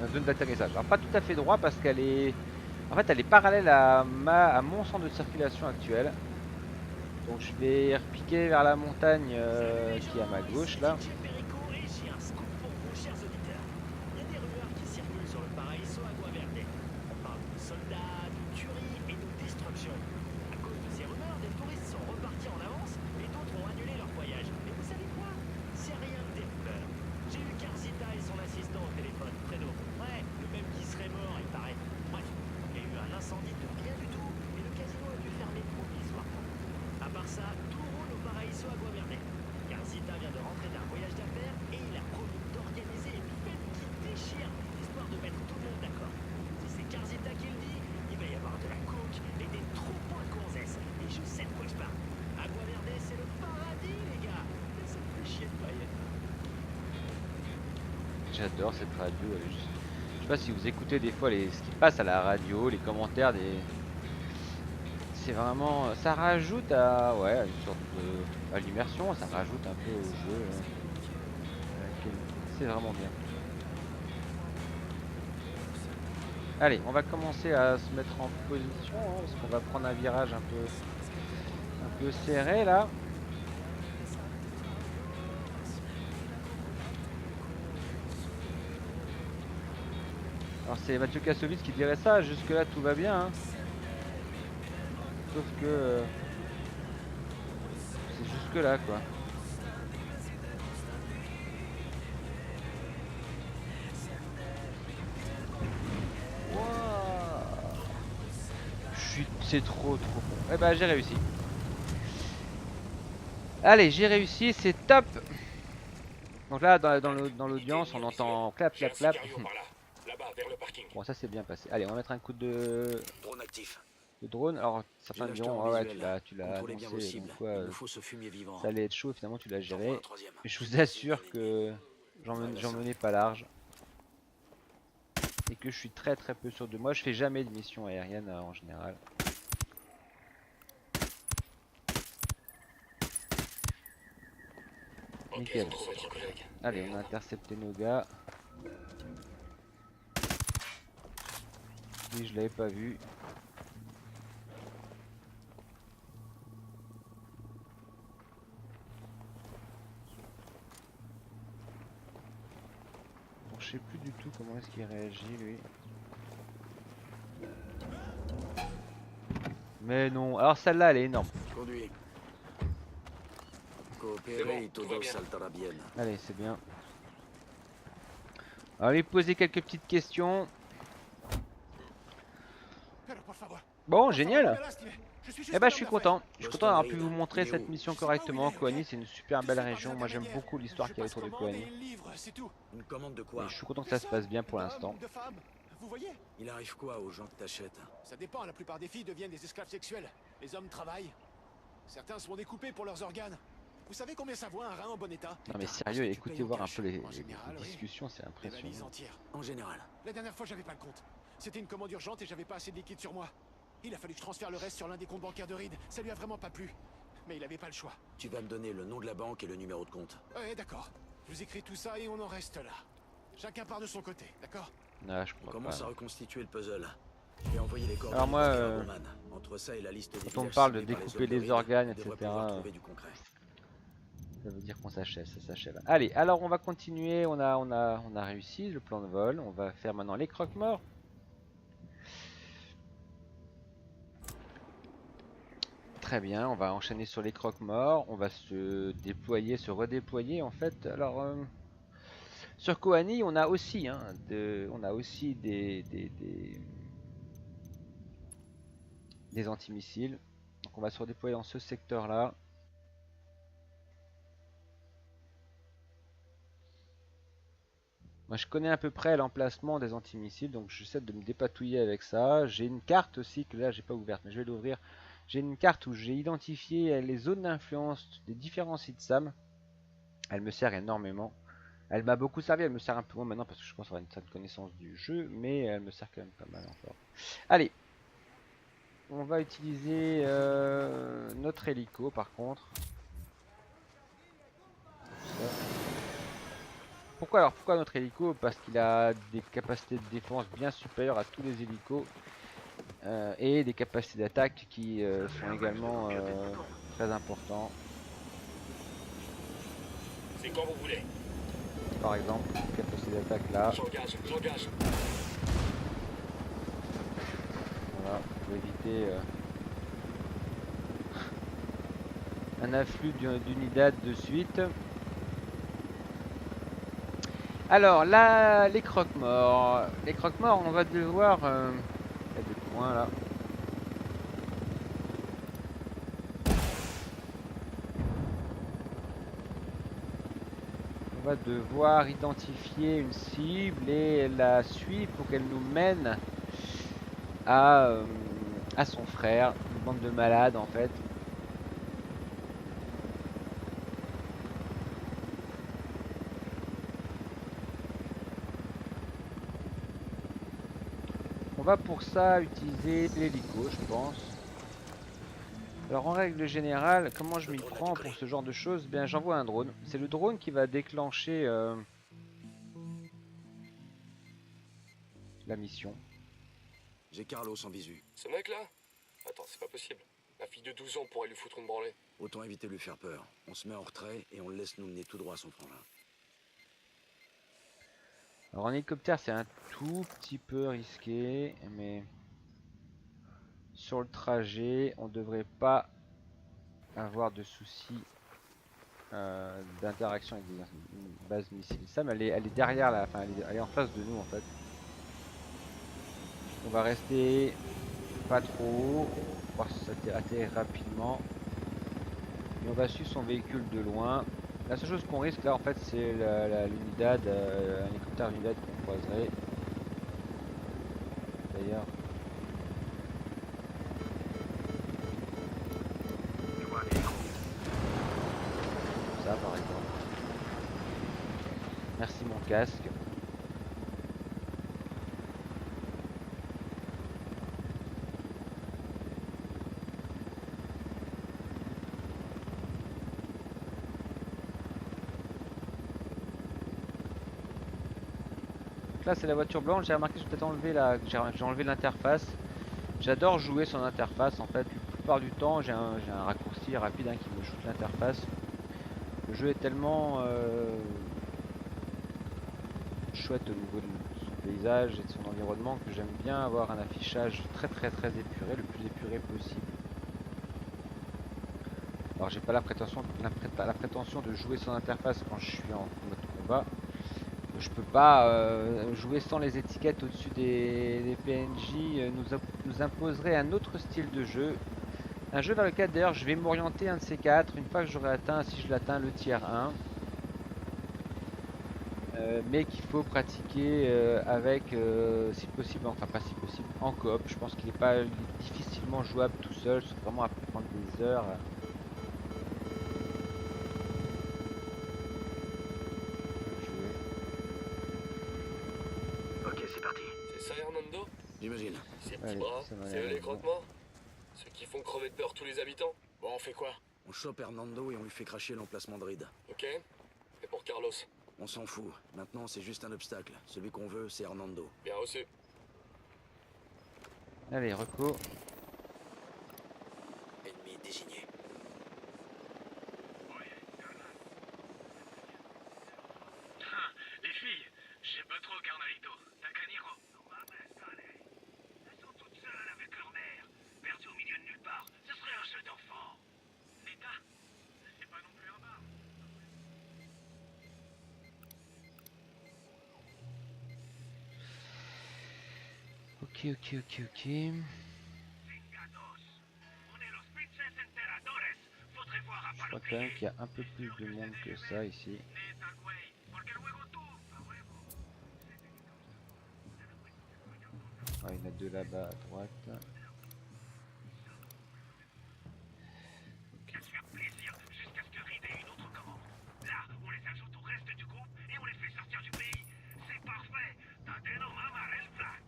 la zone d'atterrissage. Alors pas tout à fait droit parce qu'elle est, en fait elle est parallèle à mon centre de circulation actuel. Donc je vais repiquer vers la montagne qui est à ma gauche là. J'ai un scoop pour vous, chers auditeurs. Il y a des rumeurs qui circulent sur le Paraíso Aguaverde. On parle de soldats, de tueries et de destruction. À cause de ces rumeurs, des touristes sont repartis en avance et d'autres ont annulé leur voyage. Mais vous savez quoi? C'est rien de développeur. J'ai eu Carzita et son assistant au téléphone, Fredo. Ouais, le même qui serait mort, il paraît. Bref, il y a eu un incendie de rien du tout et le casino a dû fermer provisoirement. À part ça, tout roule au Paraíso Aguaverde. Carzita vient de rentrer d'un voyage d'affaires et il a promis d'organiser une fête qui déchire, histoire de mettre tout le monde d'accord. Si c'est Carzita qui le dit, il va y avoir de la coke et des troupeaux de gonzesses. Et je sais de quoi je parle. Aguaverde, c'est le paradis, les gars. Mais ça me fait chier de pas y être. J'adore cette radio. Je sais pas si vous écoutez des fois ce qui passe à la radio, les commentaires des. C'est vraiment, ça rajoute à, ouais, à une sorte de, à l'immersion, ça rajoute un peu au jeu. C'est vraiment bien. Allez, on va commencer à se mettre en position hein, parce qu'on va prendre un virage un peu serré là. Alors c'est Mathieu Kassovitz qui dirait ça, jusque là tout va bien. Hein. Sauf que c'est jusque là quoi. C'est trop bon. Eh ben j'ai réussi. Allez, j'ai réussi, c'est top. Donc là dans l'audience on entend clap clap clap. Là-bas, vers le parking. Bon, ça c'est bien passé. Allez, on va mettre un coup de Drone actif. drone. Alors, certains J'ai l'acheteur diront, en ouais, visuel. tu l'as Contrôlez bien vos annoncé, cibles. donc quoi, Il nous faut ce fumier vivant. ça allait être chaud, finalement tu l'as J'en vois géré. un troisième. Mais je vous assure que j'en menais pas large. Et que je suis très peu sûr de moi. Je fais jamais de mission aérienne en général. Ok, Nickel. retrouve votre collègue. Allez, on a intercepté nos gars. Oui, je l'avais pas vu. Bon, je sais plus du tout comment est-ce qu'il réagit lui. Mais non, alors celle-là elle est énorme. Conduis. C'est bon, Coopérer, tout va todo bien. saltera bien. Allez, c'est bien. On va lui poser quelques petites questions. Bon, génial. Eh ben, je suis content. Je suis content d'avoir pu vous montrer cette mission correctement. Koani, c'est une super belle région. Moi, j'aime beaucoup l'histoire qu'il y a autour de Koani. Une commande de quoi? Et je suis content que ça se passe bien pour l'instant. Vous voyez? Il arrive quoi aux gens que t'achètes? Ça dépend, la plupart des filles deviennent des esclaves sexuels. Les hommes travaillent. Certains se font découper pour leurs organes. Vous savez combien ça vaut un rein en bon état? Non mais Parce sérieux, que tu écoutez payes en voir un cash. peu les En général, oui. discussions, c'est Des valises impressionnant. entières. En général. La dernière fois, j'avais pas le compte. C'était une commande urgente et j'avais pas assez de liquide sur moi. Il a fallu que je transfère le reste sur l'un des comptes bancaires de Reed. Ça lui a vraiment pas plu. Mais il avait pas le choix. Tu vas me donner le nom de la banque et le numéro de compte. Ouais, d'accord. Je vous écris tout ça et on en reste là. Chacun part de son côté, d'accord? Ah, je On comprends commence à pas. reconstituer le puzzle. J'ai envoyé les coordonnées Alors moi, bancaires à Roman. Entre ça et la liste des quand on villages parle de ciblés par découper hommes de les Reed, organes, on devrait etc., pouvoir trouver du concret. Ça veut dire qu'on s'achève, ça s'achève. Allez, alors on va continuer. On a réussi le plan de vol. On va faire maintenant les croque-morts. Très bien, on va enchaîner sur les croque-morts. On va se déployer, se redéployer en fait. Alors sur Koani, on a aussi, des antimissiles. Donc on va se redéployer dans ce secteur-là. Moi je connais à peu près l'emplacement des antimissiles, donc j'essaie de me dépatouiller avec ça. J'ai une carte aussi que là j'ai pas ouverte, mais je vais l'ouvrir. J'ai une carte où j'ai identifié les zones d'influence des différents sites SAM. Elle me sert énormément. Elle m'a beaucoup servi, elle me sert un peu moins maintenant parce que je pense avoir une certaine connaissance du jeu, mais elle me sert quand même pas mal encore. Allez, on va utiliser notre hélico par contre. Ça. Pourquoi notre hélico? Parce qu'il a des capacités de défense bien supérieures à tous les hélicos et des capacités d'attaque qui sont également très importantes. C'est quand vous voulez. Par exemple, capacité d'attaque là, J'engage. voilà, pour éviter un afflux d'unidades de suite. Alors là, les croque-morts. Les croque-morts, on va devoir... il y a des points là. On va devoir identifier une cible et la suivre pour qu'elle nous mène à son frère. Une bande de malades en fait. On va pour ça utiliser l'hélico, je pense. Alors en règle générale, comment je m'y prends pour ce genre de choses? Bien, j'envoie un drone. C'est le drone qui va déclencher la mission. J'ai Carlos en visu. Ce mec-là? Attends, c'est pas possible. La fille de 12 ans pourrait lui foutre une branlée. Autant éviter de lui faire peur. On se met en retrait et on le laisse nous mener tout droit à son frangin. Alors en hélicoptère c'est un tout petit peu risqué, mais sur le trajet on devrait pas avoir de soucis d'interaction avec une base missile. Sam elle est derrière là, enfin elle est en face de nous en fait. On va rester pas trop haut, voir si ça atterrit rapidement. Et on va suivre son véhicule de loin. La seule chose qu'on risque là en fait c'est l'unidad, un hélicoptère unidad qu'on croiserait. d'ailleurs. Je vois un hélico. Ça par exemple. Merci mon casque. Donc là c'est la voiture blanche, j'ai remarqué que j'ai peut-être enlevé j'ai enlevé l'interface. J'adore jouer sans interface en fait, la plupart du temps j'ai un raccourci rapide qui me shoot l'interface. Le jeu est tellement chouette au niveau de son paysage et de son environnement que j'aime bien avoir un affichage très épuré, le plus épuré possible. Alors j'ai pas la prétention de jouer sans interface quand je suis en mode combat. Je peux pas jouer sans les étiquettes au-dessus des PNJ, nous imposerait un autre style de jeu. Un jeu dans lequel d'ailleurs je vais m'orienter un de ces quatre, une fois que j'aurai atteint, si je l'atteins, le tiers 1. Mais qu'il faut pratiquer avec, si possible, enfin pas si possible, en coop. Je pense qu'il est difficilement jouable tout seul, c'est vraiment à prendre des heures. Ok, c'est parti. C'est ça, Hernando? J'imagine. Ces petits Allez, bras, ça va c'est eux aller, les croque-morts? Ceux qui font crever de peur tous les habitants? Bon, on fait quoi? On chope Hernando et on lui fait cracher l'emplacement de Reed. Ok? Et pour Carlos? On s'en fout. Maintenant, c'est juste un obstacle. Celui qu'on veut, c'est Hernando. Bien reçu. Allez, reco. Ennemi désigné. Les filles, je sais pas trop, Carnalito. T'as qu'un héros. Elles sont toutes seules avec leur mère, perdues au milieu de nulle part. Ce serait un jeu d'enfant. L'État, c'est pas non plus un bar. Ok. Vengados. On est los pinches enteradores. Faudrait voir à Je pas crois quand même qu'il y a un peu plus de monde que ça ici. Neta, güey. Porque luego tú, a huevo. Ah, il y en a deux là-bas à droite. Qu'à se faire plaisir jusqu'à ce que Reed ait une autre commande. Là, on les ajoute au reste du groupe et on les fait sortir du pays. C'est parfait. T'as d'énormes el plat.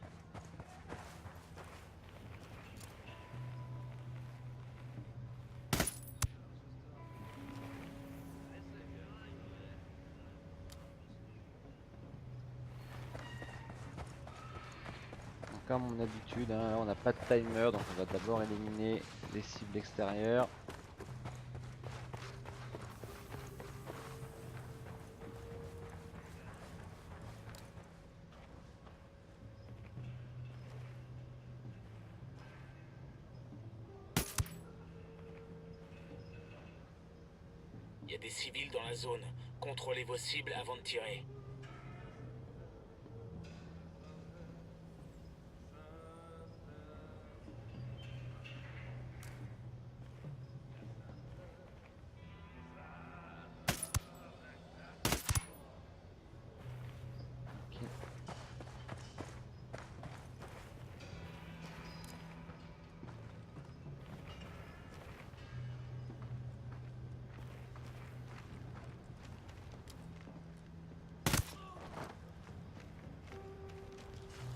Comme mon habitude, hein, on n'a pas de timer, donc on va d'abord éliminer les cibles extérieures. Il y a des civils dans la zone. Contrôlez vos cibles avant de tirer.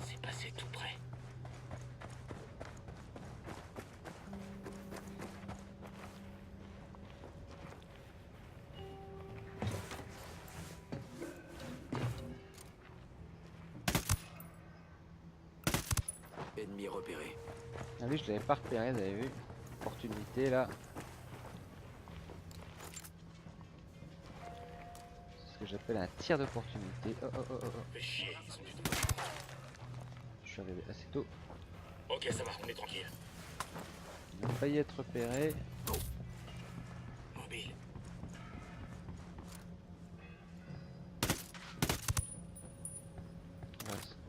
C'est passé tout près. Ennemi repéré. Ah oui, je l'avais pas repéré, vous avez vu. Opportunité là. C'est ce que j'appelle un tir d'opportunité. Oh. Fais chier, ils sont du tout. Je suis arrivé assez tôt. Ok, ça va, on est tranquille. Il a failli être repéré. Mobile.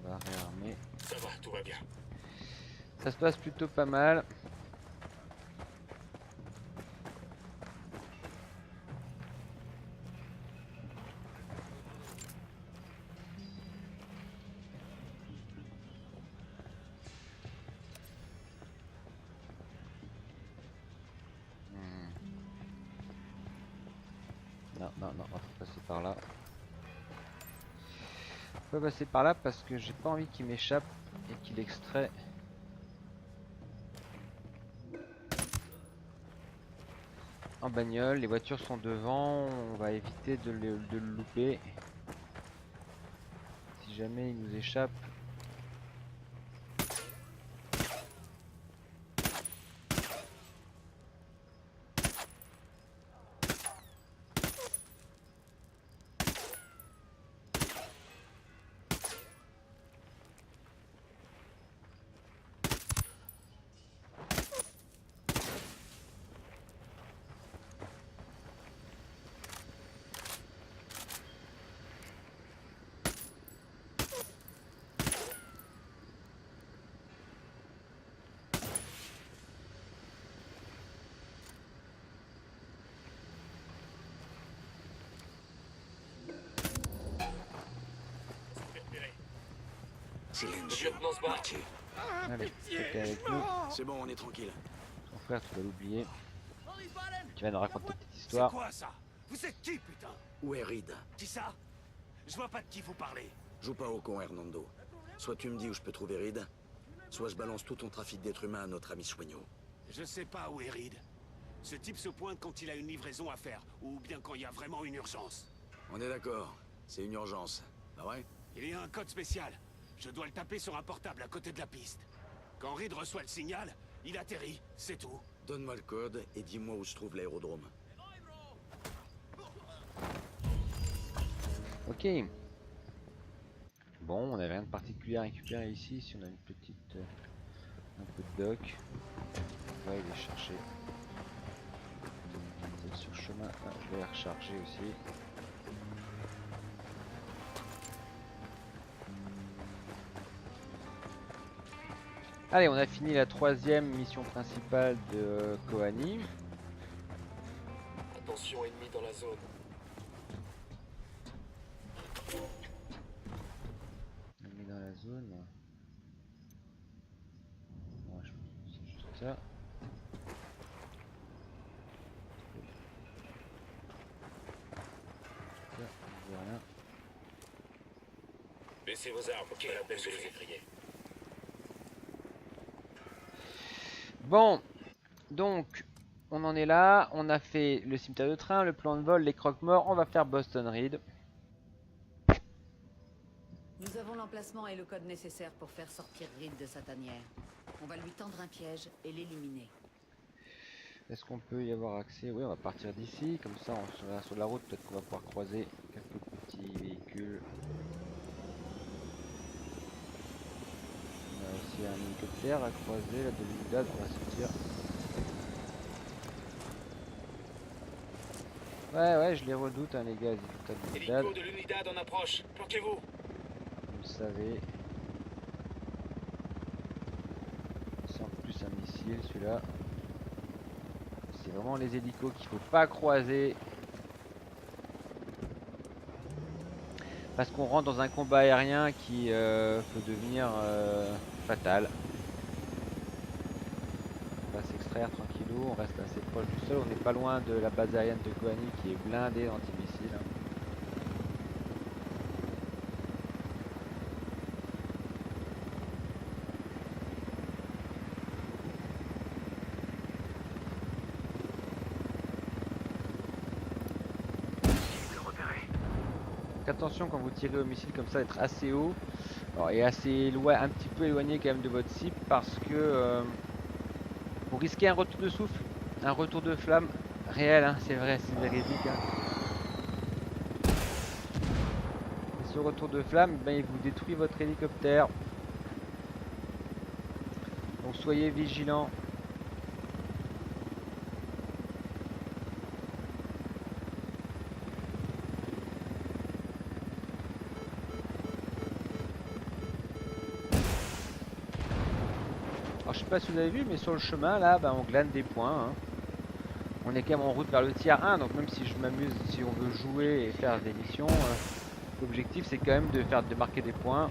On va réarmer. Ça va, tout va bien. Ça se passe plutôt pas mal. non, on va passer par là. On va passer par là parce que j'ai pas envie qu'il m'échappe et qu'il extrait. En bagnole, les voitures sont devant, on va éviter de le louper. Si jamais il nous échappe. Silencio. Lieutenant Sbar. Marché. Allez, t'es avec nous. C'est bon, on est tranquille. Ton frère, tu vas l'oublier. Tu vas nous raconter ta petite C'est histoire. quoi ça? Vous êtes qui, putain? Où est Reed? Qui ça? Je vois pas de qui vous parlez. Joue pas au con, Hernando. Soit tu me dis où je peux trouver Reed, soit je balance tout ton trafic d'êtres humains à notre ami Soigneau. Je sais pas où est Reed. Ce type se pointe quand il a une livraison à faire, ou bien quand il y a vraiment une urgence. On est d'accord, c'est une urgence. Pas vrai? Il y a un code spécial. Je dois le taper sur un portable à côté de la piste. Quand Reed reçoit le signal, il atterrit, c'est tout. Donne-moi le code et dis-moi où se trouve l'aérodrome. Ok. Bon, on n'avait rien de particulier à récupérer ici. Si on a une petite, un peu de doc, on va aller chercher. C'est sur chemin. Ah, je vais recharger aussi. Allez, on a fini la 3e mission principale de Koani. Attention, ennemi dans la zone. On est dans la zone. Ouais, je pense que c'est juste ça. Voilà. Baissez vos armes, ok, la peine de les écrier. Bon, donc on en est là, on a fait le cimetière de train, le plan de vol, les croque-morts, on va faire Boston Reed. Nous avons l'emplacement et le code nécessaire pour faire sortir Reed de sa tanière. On va lui tendre un piège et l'éliminer. Est-ce qu'on peut y avoir accès? Oui, on va partir d'ici, comme ça on sera sur la route, peut-être qu'on va pouvoir croiser quelques petits véhicules. On a aussi un hélicoptère à croiser, la demi-date, on va se dire. Ouais, je les redoute, hein, les gars, les hélicoptères Hélico de l'unidad en approche, planquez-vous. vous le savez. C'est en plus un missile celui-là. C'est vraiment les hélicos qu'il faut pas croiser. Parce qu'on rentre dans un combat aérien qui peut devenir fatal. On va s'extraire tranquillou, on reste assez proche du sol. On n'est pas loin de la base aérienne de Koani qui est blindée d'antimissiles. Attention quand vous tirez au missile comme ça, être assez haut. Alors, et assez loin, un petit peu éloigné quand même de votre cible parce que vous risquez un retour de souffle, un retour de flamme réel, hein, c'est vrai, c'est véridique. Hein. Et ce retour de flamme, ben, il vous détruit votre hélicoptère. Donc soyez vigilants. Alors je sais pas si vous avez vu, mais sur le chemin là, bah, on glane des points. Hein. On est quand même en route vers le tiers 1, donc même si je m'amuse, si on veut jouer et faire des missions, l'objectif c'est quand même de marquer des points.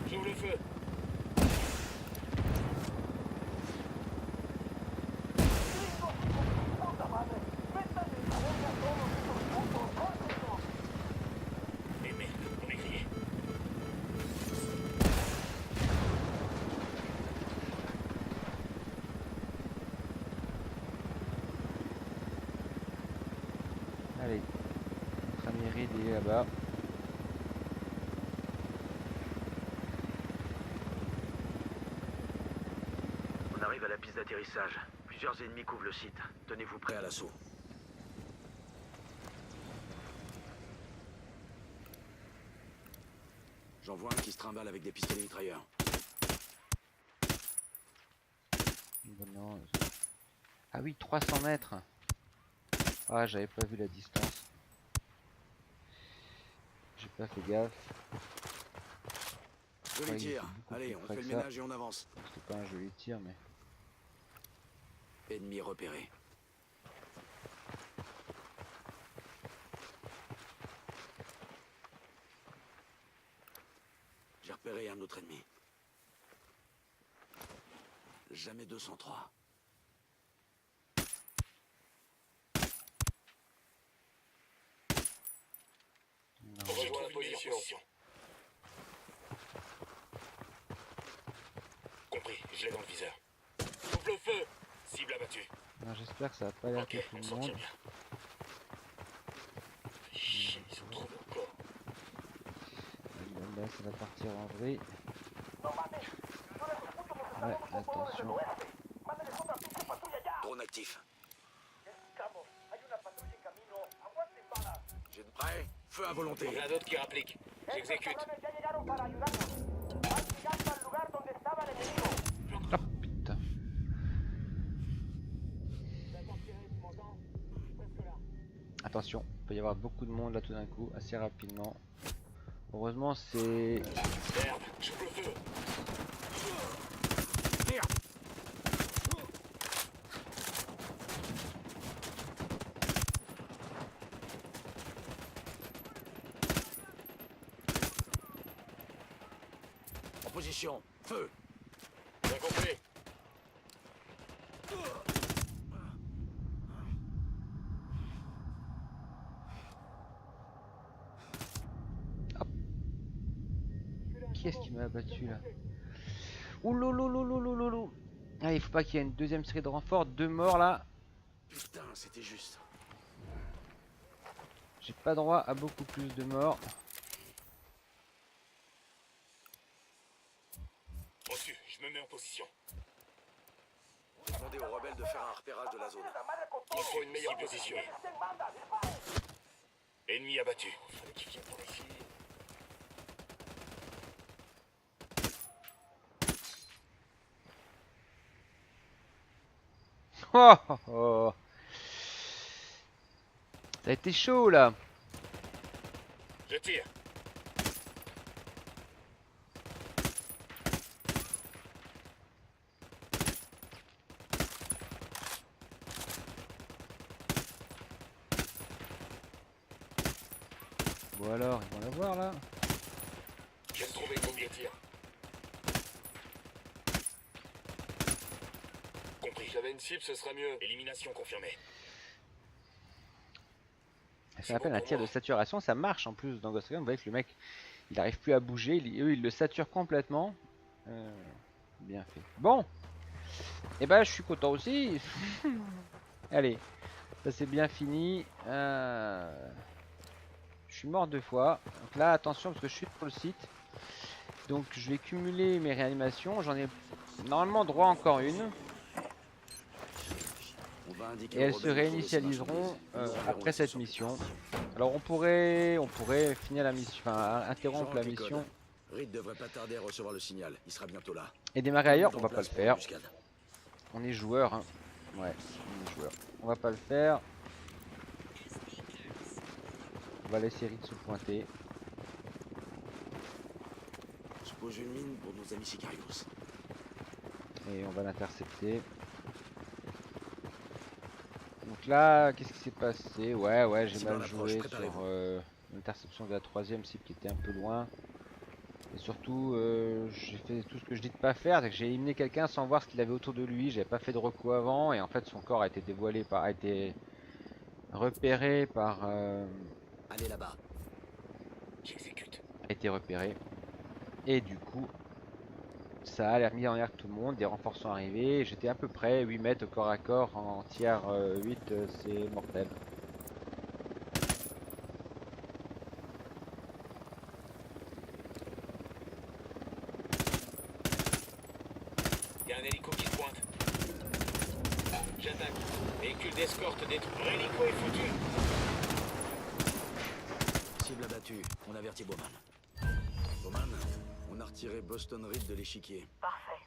J'ouvre le feu. Allez, notre ami Reed est là-bas. On arrive à la piste d'atterrissage. Plusieurs ennemis couvrent le site. Tenez-vous prêts à l'assaut. J'en vois un qui se trimballe avec des pistolets mitrailleurs. Bon, non. Ah oui, 300 mètres. Ah, j'avais pas vu la distance. J'ai pas fait gaffe. Joli Ouais, il tir. était beaucoup Allez, plus on près fait que le ça. ménage et on avance. C'était pas un joli tir, mais... Ennemi repéré. J'ai repéré un autre ennemi. Jamais 203. Non. Rejoins la position. Compris, je l'ai dans le viseur. Coupe le feu. Cible abattue. Non, j'espère que ça va pas alerter Ok, tout on le s'en monde. tire bien. Chier, ils sont trouvés encore. Là, ça va partir en vrille. Ouais, attention. Drone actif. J'ai de prêt. Feu à volonté. Il y en a d'autres qui rappliquent. J'exécute. Ah putain. Attention, il peut y avoir beaucoup de monde là tout d'un coup, assez rapidement. Heureusement c'est... Merde, j'ouvre le feu. En position. Feu. Bien compris. Qui est-ce qui m'a abattu là? Ouloulouloulouloulou. Ah, il faut pas qu'il y ait une deuxième série de renforts, 2 morts là. Putain, c'était juste. J'ai pas droit à beaucoup plus de morts. Reçu, je me mets en position. Demandez aux rebelles de faire un repérage de la zone. Il faut une meilleure position. Ennemi abattu. Fallait qu'il vienne par ici. Oh, oh, oh. Ça a été chaud là. Je tire. Bon alors, ils vont la voir là. J'ai trouvé une ligne de tir. Compris. J'avais une cible, ce serait mieux. Élimination confirmée. Ça s'appelle un tir de saturation, ça marche en plus dans Ghost Recon. Vous voyez que le mec, il arrive plus à bouger, eux ils le saturent complètement. Bien fait. Bon, et bah je suis content aussi. Allez, ça c'est bien fini. Je suis mort 2 fois. Donc là attention parce que je suis sur le site. Donc je vais cumuler mes réanimations. J'en ai normalement droit à encore une. On va indiquer Et aux elles se rebelles de trouver ces réinitialiseront marchandises. Nous enverrons après ces cette sur mission. place. Alors on pourrait finir la mission, enfin interrompre Jean, la tes mission codes. Reed devrait pas tarder à recevoir le signal. Il sera bientôt là. et démarrer ailleurs. Tout On le va monde pas en le place pour faire. l'embuscade. On est joueur, hein. Ouais, on est joueur. On va pas le faire. On va laisser Reed se pointer. Je pose une mine pour nos amis Sicarios. Et on va l'intercepter. Donc là, qu'est-ce qui s'est passé? Ouais, j'ai Cible en mal approche, joué préparez-vous. sur l'interception de la 3ème cible qui était un peu loin. Et surtout, j'ai fait tout ce que je dis de pas faire, c'est que j'ai éliminé quelqu'un sans voir ce qu'il avait autour de lui. J'avais pas fait de recoup avant et en fait son corps a été dévoilé par, a été repéré par, Allez là-bas. J'exécute. a été repéré. Et du coup, ça a l'air mis en l'air tout le monde. Des renforts sont arrivés. J'étais à peu près 8 mètres au corps à corps en tiers 8, c'est mortel. d'escorte détruite. L'hélico est foutu. Cible abattue, on avertit Bowman. Bowman, on a retiré Boston Reed de l'échiquier. Parfait.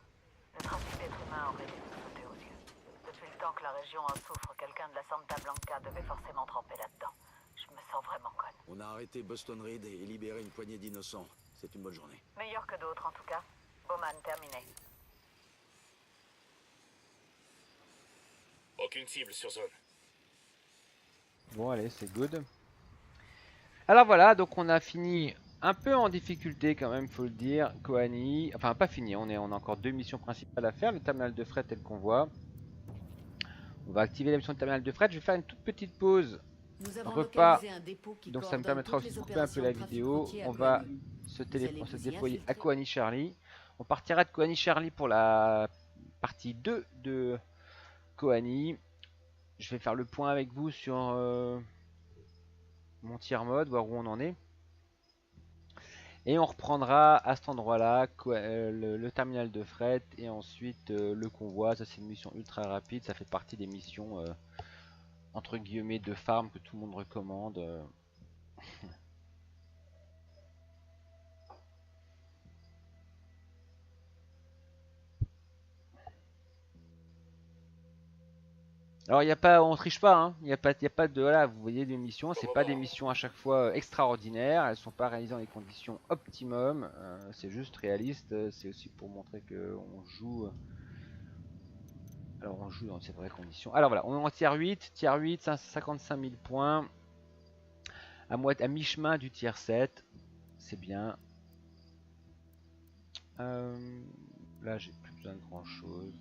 Le trafic d'êtres humains aurait dû nous sauter aux yeux. Depuis le temps que la région en souffre, quelqu'un de la Santa Blanca devait forcément tremper là-dedans. Je me sens vraiment conne. On a arrêté Boston Reed et libéré une poignée d'innocents. C'est une bonne journée. Meilleur que d'autres en tout cas. Bowman, terminé. Aucune cible sur zone. Bon, allez, c'est good. Alors voilà, donc on a fini un peu en difficulté quand même, faut le dire. Koani, enfin pas fini, on a encore 2 missions principales à faire. Le terminal de fret et le convoi. On va activer la mission de terminal de fret. Je vais faire une toute petite pause Nous avons repas. localisé un dépôt qui Donc ça me coordonne permettra toutes aussi de les couper un peu la opérations de trafic vidéo. routier à On va Koani. se allez vous y déployer à infiltrer. Koani Charlie. On partira de Koani Charlie pour la partie 2 de Koani. Je vais faire le point avec vous sur mon tiers mode, voir où on en est. Et on reprendra à cet endroit-là le terminal de fret et ensuite le convoi. Ça c'est une mission ultra rapide, ça fait partie des missions entre guillemets de farm que tout le monde recommande. Alors il y a pas, on triche pas, hein. Il y a pas de voilà, vous voyez des missions, c'est pas des missions à chaque fois extraordinaires, elles sont pas réalisées dans les conditions optimum, c'est juste réaliste, c'est aussi pour montrer que on joue. Alors on joue dans ces vraies conditions. Alors voilà, on est en tier 8, 55 000 points, à mi-chemin du tier 7, c'est bien. Là j'ai plus besoin de grand chose.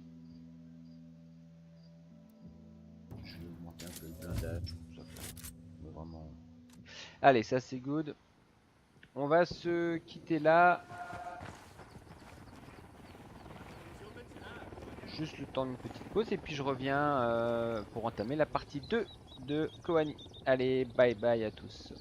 Je vais augmenter un peu le blindage. Ça fait vraiment. Allez, ça c'est good. On va se quitter là. Juste le temps d'une petite pause et puis je reviens pour entamer la partie 2 de Koani. Allez, bye bye à tous.